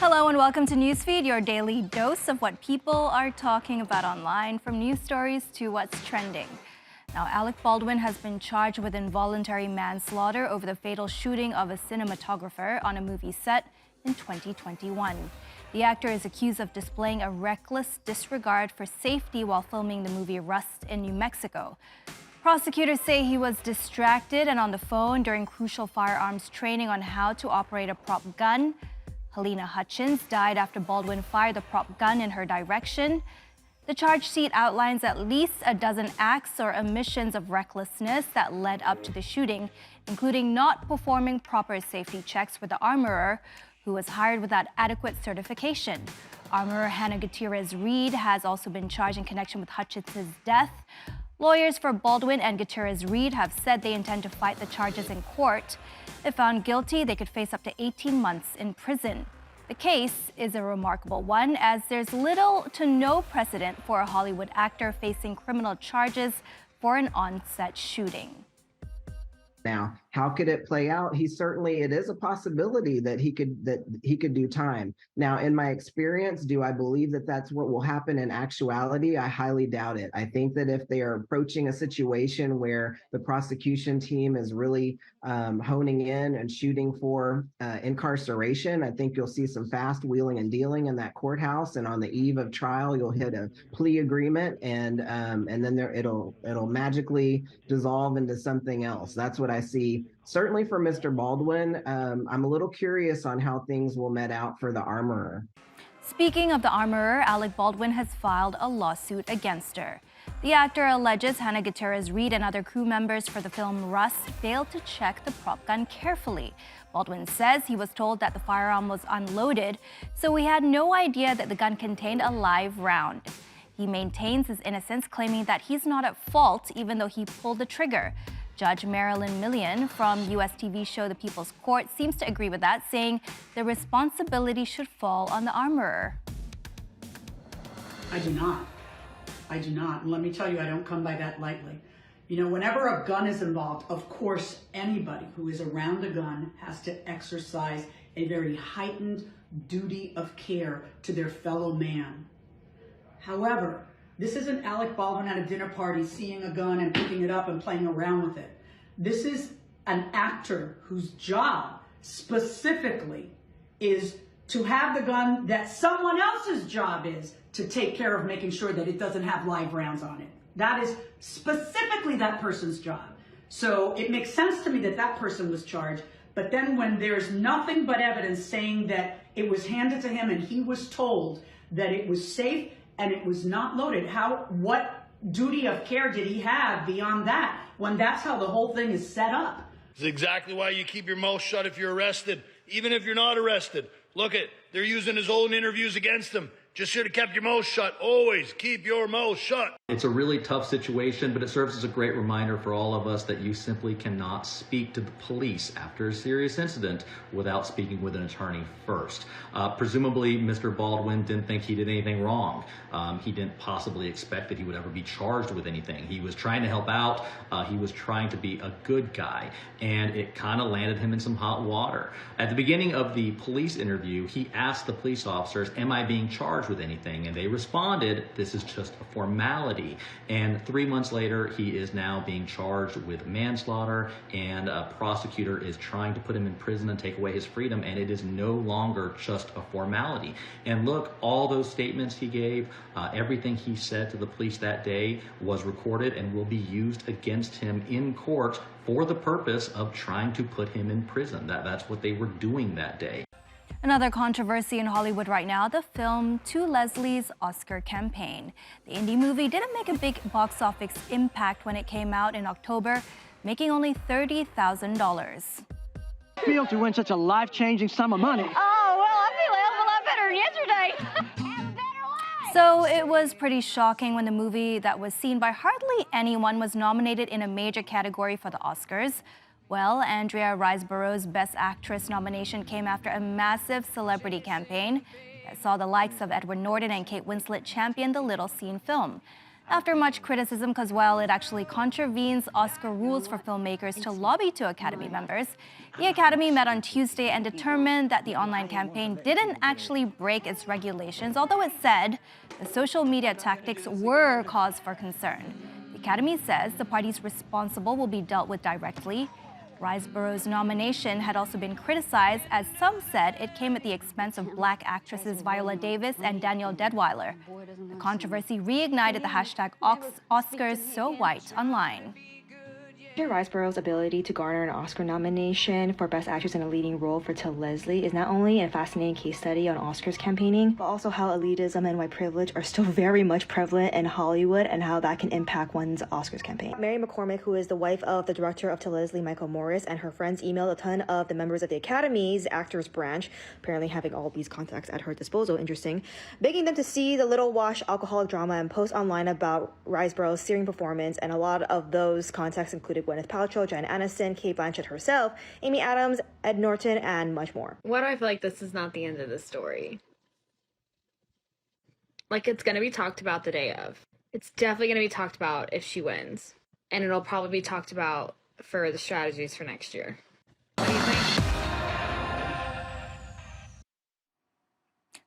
Hello and welcome to Newsfeed, your daily dose of what people are talking about online, from news stories to what's trending. Now, Alec Baldwin has been charged with involuntary manslaughter over the fatal shooting of a cinematographer on a movie set in 2021. The actor is accused of displaying a reckless disregard for safety while filming the movie Rust in New Mexico. Prosecutors say he was distracted and on the phone during crucial firearms training on how to operate a prop gun. Helena Hutchins died after Baldwin fired the prop gun in her direction. The charge sheet outlines at least a dozen acts or omissions of recklessness that led up to the shooting, including not performing proper safety checks with the armorer, who was hired without adequate certification. Armorer Hannah Gutierrez-Reed has also been charged in connection with Hutchins' death. Lawyers for Baldwin and Gutierrez-Reed have said they intend to fight the charges in court. If found guilty, they could face up to 18 months in prison. The case is a remarkable one, as there's little to no precedent for a Hollywood actor facing criminal charges for an on-set shooting. Now, how could it play out? It is a possibility that he could do time. Now, in my experience, do I believe that that's what will happen in actuality? I highly doubt it. I think that if they are approaching a situation where the prosecution team is really honing in and shooting for incarceration, I think you'll see some fast wheeling and dealing in that courthouse. And on the eve of trial, you'll hit a plea agreement, and then it'll magically dissolve into something else. That's what I see. Certainly for Mr. Baldwin, I'm a little curious on how things will met out for the armorer. Speaking of the armorer, Alec Baldwin has filed a lawsuit against her. The actor alleges Hannah Gutierrez-Reed and other crew members for the film Rust failed to check the prop gun carefully. Baldwin says he was told that the firearm was unloaded, so he had no idea that the gun contained a live round. He maintains his innocence, claiming that he's not at fault even though he pulled the trigger. Judge Marilyn Millian from U.S. TV show The People's Court seems to agree with that, saying the responsibility should fall on the armorer. I do not. And let me tell you, I don't come by that lightly. You know, whenever a gun is involved, of course, anybody who is around a gun has to exercise a very heightened duty of care to their fellow man. However, this isn't Alec Baldwin at a dinner party seeing a gun and picking it up and playing around with it. This is an actor whose job specifically is to have the gun that someone else's job is to take care of making sure that it doesn't have live rounds on it. That is specifically that person's job. So it makes sense to me that that person was charged, but then when there's nothing but evidence saying that it was handed to him and he was told that it was safe and it was not loaded, what duty of care did he have beyond that when that's how the whole thing is set up? This is exactly why you keep your mouth shut if you're arrested, even if you're not arrested. Look they're using his old interviews against him. Just should have kept your mouth shut. Always keep your mouth shut. It's a really tough situation, but it serves as a great reminder for all of us that you simply cannot speak to the police after a serious incident without speaking with an attorney first. Presumably, Mr. Baldwin didn't think he did anything wrong. He didn't possibly expect that he would ever be charged with anything. He was trying to help out. He was trying to be a good guy, and it kind of landed him in some hot water. At the beginning of the police interview, he asked the police officers, "Am I being charged with anything?" And they responded, "This is just a formality." And 3 months later, he is now being charged with manslaughter, and a prosecutor is trying to put him in prison and take away his freedom, and it is no longer just a formality. And look, all those statements he gave, everything he said to the police that day was recorded and will be used against him in court for the purpose of trying to put him in prison. That's what they were doing that day. Another controversy in Hollywood right now, the film To Leslie's Oscar campaign. The indie movie didn't make a big box office impact when it came out in October, making only $30,000. Feel to win such a life-changing sum of money. Oh, well, I feel a hell of a lot better than yesterday. Have a better life. So it was pretty shocking when the movie that was seen by hardly anyone was nominated in a major category for the Oscars. Well, Andrea Riseborough's Best Actress nomination came after a massive celebrity campaign that saw the likes of Edward Norton and Kate Winslet champion the Little Seen film. after much criticism because, well, it actually contravenes Oscar rules for filmmakers to lobby to Academy members. The Academy met on Tuesday and determined that the online campaign didn't actually break its regulations, although it said the social media tactics were cause for concern. The Academy says the parties responsible will be dealt with directly. Riseborough's nomination had also been criticized, as some said it came at the expense of Black actresses Viola Davis and Danielle Deadwyler. The controversy reignited the hashtag #OscarsSoWhite online. Riseborough's ability to garner an Oscar nomination for Best Actress in a Leading Role for Till Leslie is not only a fascinating case study on Oscars campaigning, but also how elitism and white privilege are still very much prevalent in Hollywood and how that can impact one's Oscars campaign. Mary McCormick, who is the wife of the director of Till Leslie, Michael Morris, and her friends emailed a ton of the members of the Academy's actors branch, apparently having all these contacts at her disposal, interesting, begging them to see the Little Wash alcoholic drama and post online about Riseborough's searing performance, and a lot of those contacts included Gwyneth Paltrow, Jen Aniston, Kate Blanchett herself, Amy Adams, Ed Norton, and much more. Why do I feel like this is not the end of the story? Like, it's going to be talked about the day of. It's definitely going to be talked about if she wins. And it'll probably be talked about for the strategies for next year. What do you think?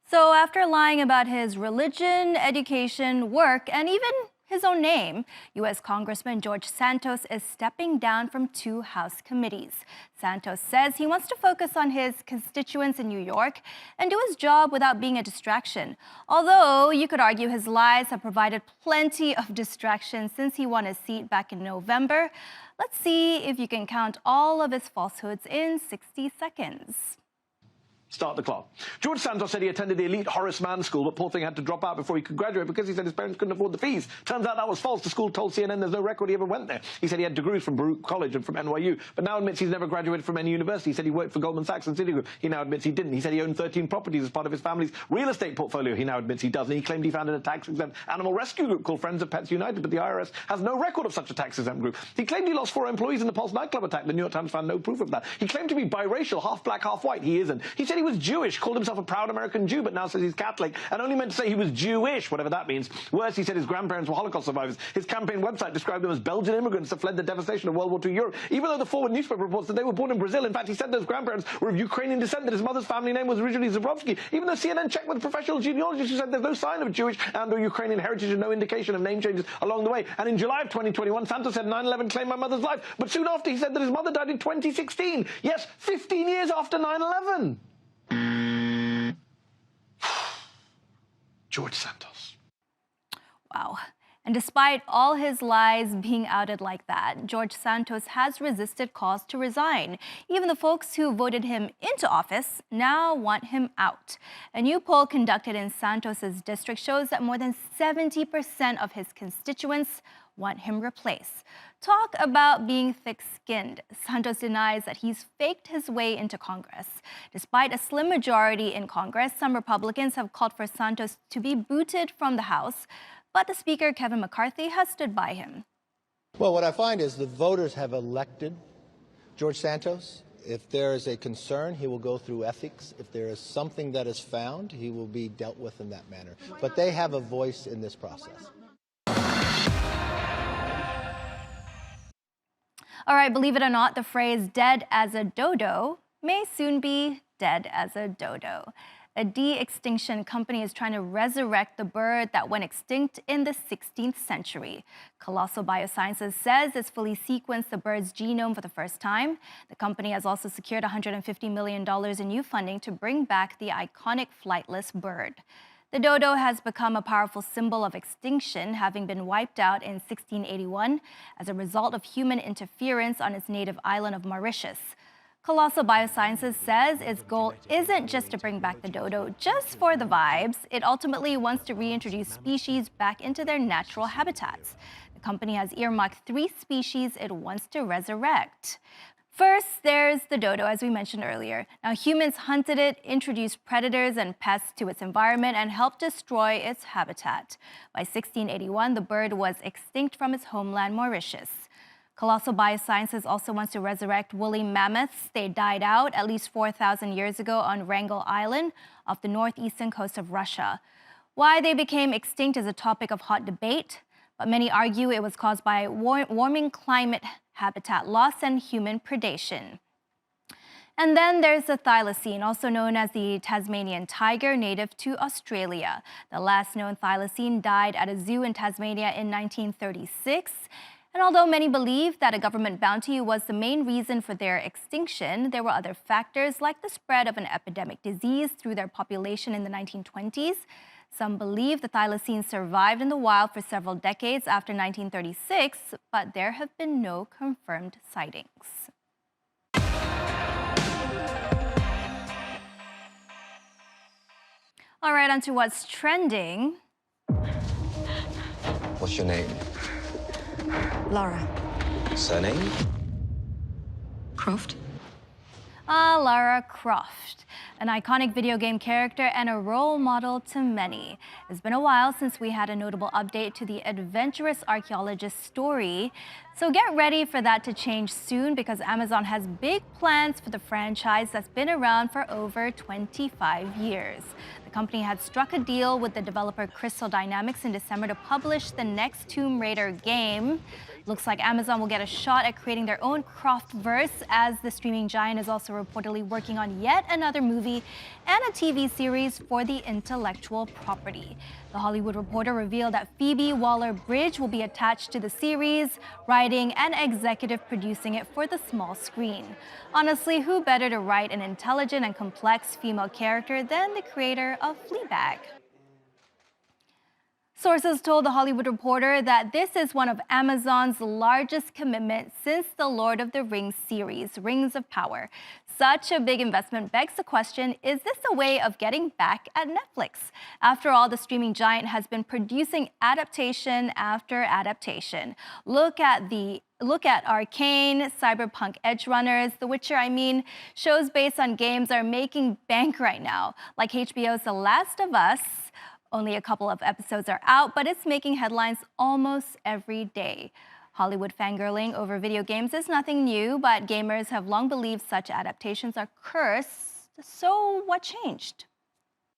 So after lying about his religion, education, work, and even his own name, U.S. Congressman George Santos is stepping down from 2 House committees. Santos says he wants to focus on his constituents in New York and do his job without being a distraction. Although you could argue his lies have provided plenty of distraction since he won his seat back in November. Let's see if you can count all of his falsehoods in 60 seconds. Start the clock. George Santos said he attended the elite Horace Mann school, but poor thing had to drop out before he could graduate because he said his parents couldn't afford the fees. Turns out that was false. The school told CNN there's no record he ever went there. He said he had degrees from Baruch College and from NYU, but now admits he's never graduated from any university. He said he worked for Goldman Sachs and Citigroup. He now admits he didn't. He said he owned 13 properties as part of his family's real estate portfolio. He now admits he doesn't. He claimed he founded a tax-exempt animal rescue group called Friends of Pets United, but the IRS has no record of such a tax-exempt group. He claimed he lost 4 employees in the Pulse nightclub attack. The New York Times found no proof of that. He claimed to be biracial, half black, half white. He isn't. He said he was Jewish, called himself a proud American Jew, but now says he's Catholic, and only meant to say he was Jewish, whatever that means. Worse, he said his grandparents were Holocaust survivors. His campaign website described them as Belgian immigrants that fled the devastation of World War II Europe, even though the Forward newspaper reports that they were born in Brazil. In fact, he said those grandparents were of Ukrainian descent, that his mother's family name was originally Zabrovsky, even though CNN checked with professional genealogists who said there's no sign of Jewish and or Ukrainian heritage and no indication of name changes along the way. And in July of 2021, Santos said 9/11 claimed my mother's life, but soon after he said that his mother died in 2016. Yes, 15 years after 9/11. George Santos. Wow. And despite all his lies being outed like that, George Santos has resisted calls to resign. Even the folks who voted him into office now want him out. A new poll conducted in Santos's district shows that more than 70% of his constituents want him replaced. Talk about being thick-skinned. Santos denies that he's faked his way into Congress. Despite a slim majority in Congress, some Republicans have called for Santos to be booted from the House, but the Speaker, Kevin McCarthy, has stood by him. Well, what I find is the voters have elected George Santos. If there is a concern, he will go through ethics. If there is something that is found, he will be dealt with in that manner. But they have a voice in this process. All right, believe it or not, the phrase dead as a dodo may soon be dead as a dodo. A de-extinction company is trying to resurrect the bird that went extinct in the 16th century. Colossal Biosciences says it's fully sequenced the bird's genome for the first time. The company has also secured $150 million in new funding to bring back the iconic flightless bird. The dodo has become a powerful symbol of extinction, having been wiped out in 1681 as a result of human interference on its native island of Mauritius. Colossal Biosciences says its goal isn't just to bring back the dodo just for the vibes. It ultimately wants to reintroduce species back into their natural habitats. The company has earmarked 3 species it wants to resurrect. First, there's the dodo, as we mentioned earlier. Now, humans hunted it, introduced predators and pests to its environment, and helped destroy its habitat. By 1681, the bird was extinct from its homeland, Mauritius. Colossal Biosciences also wants to resurrect woolly mammoths. They died out at least 4,000 years ago on Wrangel Island off the northeastern coast of Russia. Why they became extinct is a topic of hot debate. but many argue it was caused by warming climate, habitat loss, and human predation. And then there's the thylacine, also known as the Tasmanian tiger, native to Australia. The last known thylacine died at a zoo in Tasmania in 1936. And although many believe that a government bounty was the main reason for their extinction, there were other factors like the spread of an epidemic disease through their population in the 1920s. Some believe the thylacine survived in the wild for several decades after 1936, but there have been no confirmed sightings. All right, on to what's trending. What's your name? Laura Surname? Croft. Lara Croft, an iconic video game character and a role model to many. It's been a while since we had a notable update to the adventurous archaeologist story. So get ready for that to change soon because Amazon has big plans for the franchise that's been around for over 25 years. The company had struck a deal with the developer Crystal Dynamics in December to publish the next Tomb Raider game. Looks like Amazon will get a shot at creating their own Croftverse, as the streaming giant is also reportedly working on yet another movie and a TV series for the intellectual property. The Hollywood Reporter revealed that Phoebe Waller-Bridge will be attached to the series, writing and executive producing it for the small screen. Honestly, who better to write an intelligent and complex female character than the creator of Fleabag? Sources told The Hollywood Reporter that this is one of Amazon's largest commitments since the Lord of the Rings series, Rings of Power. Such a big investment begs the question, is this a way of getting back at Netflix? After all, the streaming giant has been producing adaptation after adaptation. Look at Arcane, Cyberpunk Edgerunners, The Witcher, shows based on games are making bank right now, like HBO's The Last of Us. Only a couple of episodes are out, but it's making headlines almost every day. Hollywood fangirling over video games is nothing new, but gamers have long believed such adaptations are cursed. So what changed?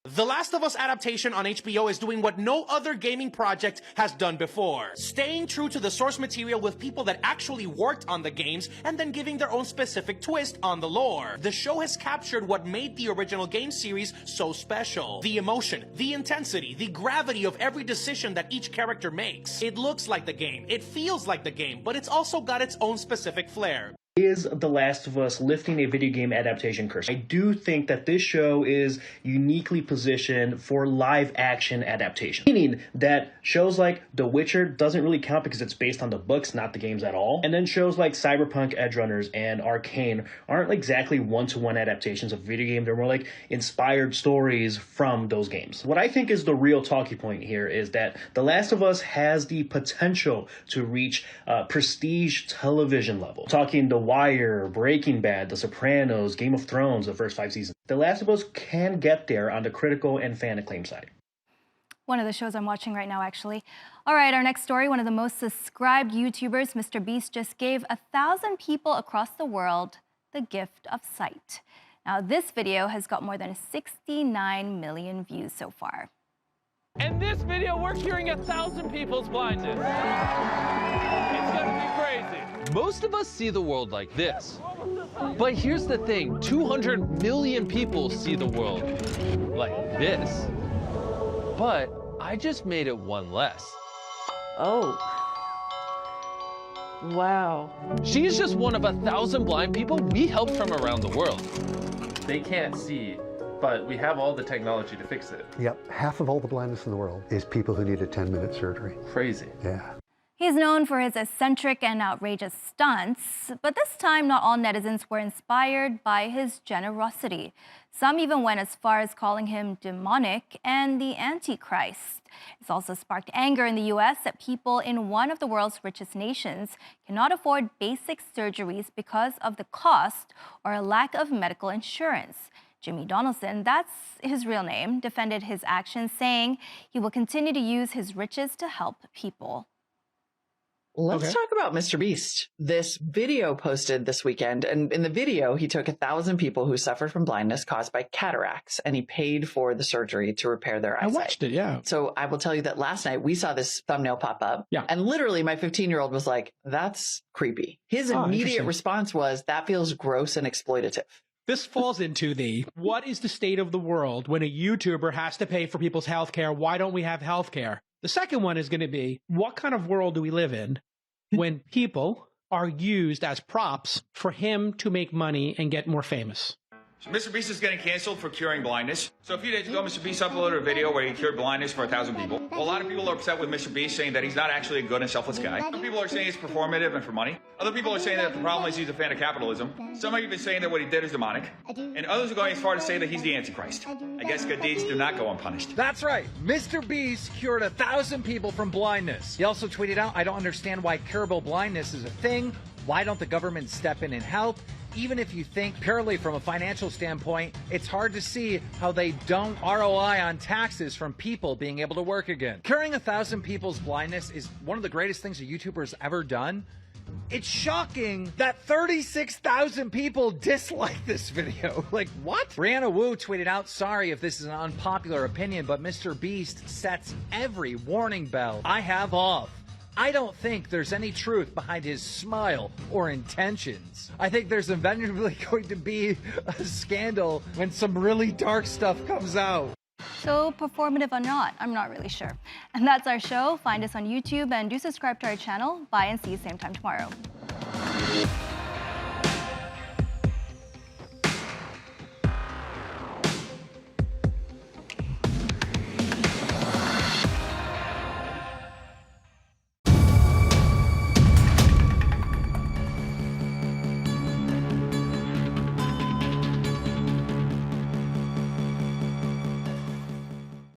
The Last of Us adaptation on HBO is doing what no other gaming project has done before. Staying true to the source material with people that actually worked on the games and then giving their own specific twist on the lore. The show has captured what made the original game series so special. The emotion, the intensity, the gravity of every decision that each character makes. It looks like the game, it feels like the game, but it's also got its own specific flair. Is The Last of Us lifting a video game adaptation curse? I do think that this show is uniquely positioned for live action adaptation, meaning that shows like The Witcher doesn't really count because it's based on the books, not the games at all. And then shows like Cyberpunk Edgerunners and Arcane aren't exactly one-to-one adaptations of a video game. They're more like inspired stories from those games. What I think is the real talking point here is that The Last of Us has the potential to reach prestige television level. Talking The Wire, Breaking Bad, The Sopranos, Game of Thrones, the first 5 seasons. The Last of Us can get there on the critical and fan acclaim side. One of the shows I'm watching right now, actually. All right, our next story, one of the most subscribed YouTubers, Mr. Beast, just gave 1,000 people across the world the gift of sight. Now, this video has got more than 69 million views so far. In this video, we're curing 1,000 people's blindness. It's gonna be crazy. Most of us see the world like this. But here's the thing, 200 million people see the world like this. But I just made it one less. Oh. Wow. She's just one of 1,000 blind people we helped from around the world. They can't see, but we have all the technology to fix it. Yep, half of all the blindness in the world is people who need a 10-minute surgery. Crazy. Yeah. He's known for his eccentric and outrageous stunts, but this time not all netizens were inspired by his generosity. Some even went as far as calling him demonic and the Antichrist. It's also sparked anger in the US that people in one of the world's richest nations cannot afford basic surgeries because of the cost or a lack of medical insurance. Jimmy Donaldson, that's his real name, defended his actions, saying he will continue to use his riches to help people. Let's talk about Mr. Beast. This video posted this weekend, and in the video, he took 1,000 people who suffered from blindness caused by cataracts, and he paid for the surgery to repair their eyesight. I watched it, yeah. So I will tell you that last night we saw this thumbnail pop up, and literally my 15-year-old was like, that's creepy. His immediate response was, that feels gross and exploitative. This falls into the, what is the state of the world when a YouTuber has to pay for people's health care? Why don't we have health care? The second one is going to be, what kind of world do we live in when people are used as props for him to make money and get more famous? So Mr. Beast is getting canceled for curing blindness. So a few days ago, Mr. Beast uploaded a video where he cured blindness for 1,000 people. Well, a lot of people are upset with Mr. Beast, saying that he's not actually a good and selfless guy. Some people are saying it's performative and for money. Other people are saying that the problem is he's a fan of capitalism. Some are even saying that what he did is demonic. And others are going as far to say that he's the Antichrist. I guess good deeds do not go unpunished. That's right. Mr. Beast cured 1,000 people from blindness. He also tweeted out, I don't understand why curable blindness is a thing. Why don't the government step in and help? Even if you think purely from a financial standpoint, it's hard to see how they don't ROI on taxes from people being able to work again. Curing 1,000 people's blindness is one of the greatest things a YouTuber's ever done. It's shocking that 36,000 people dislike this video. Like, what? Brianna Wu tweeted out, sorry if this is an unpopular opinion, but Mr. Beast sets every warning bell I have off. I don't think there's any truth behind his smile or intentions. I think there's eventually going to be a scandal when some really dark stuff comes out. So performative or not, I'm not really sure. And that's our show. Find us on YouTube and do subscribe to our channel. Bye and see you same time tomorrow.